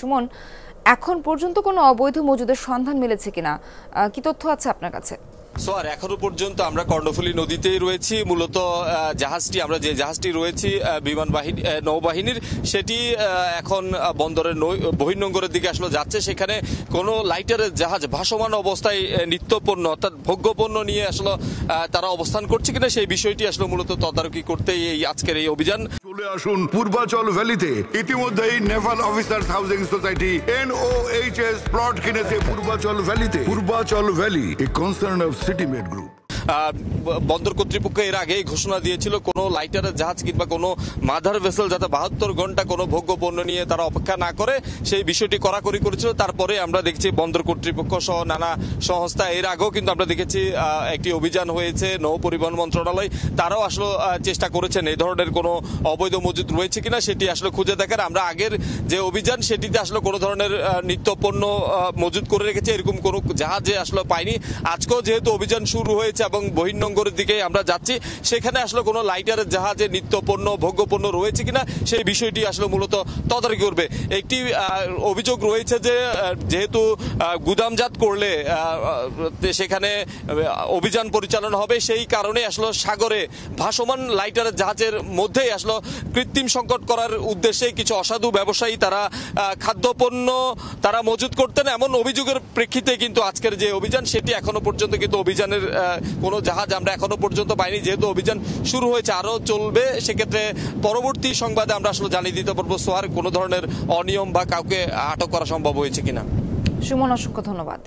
সুমন, এখন পর্যন্ত কোনো অবৈধ মজুদের সন্ধান মিলেছে কিনা, কি তথ্য আছে আপনার কাছে? আর এখনো পর্যন্ত আমরা কর্ণফুলী নদীতেই রয়েছি। মূলত জাহাজটি, আমরা যে জাহাজটি রয়েছি বিমান বাহিনী নৌবাহিনীর, সেটি এখন বন্দরের বহির্নোঙরের দিকে আসলে যাচ্ছে। সেখানে কোনো লাইটারের জাহাজ ভাসমান অবস্থায় নিত্যপণ্য অর্থাৎ ভোগ্যপণ্য নিয়ে আসলে তারা অবস্থান করছে কিনা সেই বিষয়টি আসলে মূলত তদারকি করতেই এই আজকের এই অভিযান। চলে আসুন পূর্বাচল ভ্যালিতে। ইতিমধ্যেই naval officers housing society NOHS plot কিনেছে পূর্বাচল ভ্যালিতে। Purbachal valley, a concern of city made group. বন্দর কর্তৃপক্ষ এর আগেই ঘোষণা দিয়েছিল কোনো লাইটারের জাহাজ কিংবা কোনো মাদার ভেসেল যাতে 72 ঘন্টা কোনো ভোগ্য পণ্য নিয়ে তারা অপেক্ষা না করে সেই বিষয়টি কড়াকড়ি করেছিল। তারপরে আমরা দেখছি বন্দর কর্তৃপক্ষ সহ নানা সংস্থা, এর আগেও কিন্তু আমরা দেখেছি একটি অভিযান হয়েছে, নৌ পরিবহন মন্ত্রণালয় তারাও আসলে চেষ্টা করেছেন এই ধরনের কোনো অবৈধ মজুদ রয়েছে কিনা সেটি আসলে খুঁজে দেখার। আমরা আগের যে অভিযান সেটিতে আসলে কোনো ধরনের নিত্যপণ্য মজুদ করে রেখেছে এরকম কোনো জাহাজে আসলে পাইনি। আজকেও যেহেতু অভিযান শুরু হয়েছে এবং বহির্নোঙরের দিকে আমরা যাচ্ছি, সেখানে আসলে কোনো লাইটারের জাহাজে নিত্যপণ্য ভোগ্যপণ্য রয়েছে কিনা সেই বিষয়টি আসলে মূলত তদারকি করবে। একটি অভিযোগ রয়েছে যে যেহেতু গুদামজাত করলে সেখানে অভিযান পরিচালনা হবে, সেই কারণে আসলে সাগরে ভাসমান লাইটারের জাহাজের মধ্যেই আসলে কৃত্রিম সংকট করার উদ্দেশ্যে কিছু অসাধু ব্যবসায়ী তারা খাদ্যপণ্য তারা মজুত করতেন। এমন অভিযোগের প্রেক্ষিতে কিন্তু আজকের যে অভিযান সেটি এখনো পর্যন্ত কিন্তু অভিযানের কোনো জাহাজ আমরা এখনো পর্যন্ত পাইনি। যেহেতু অভিযান শুরু হয়েছে, আরো চলবে, সেক্ষেত্রে পরবর্তী সংবাদে আমরা আসলে জানিয়ে দিতে পারবো সোহার কোনো ধরনের অনিয়ম বা কাউকে আটক করা সম্ভব হয়েছে কিনা। সুমন, অসংখ্য ধন্যবাদ।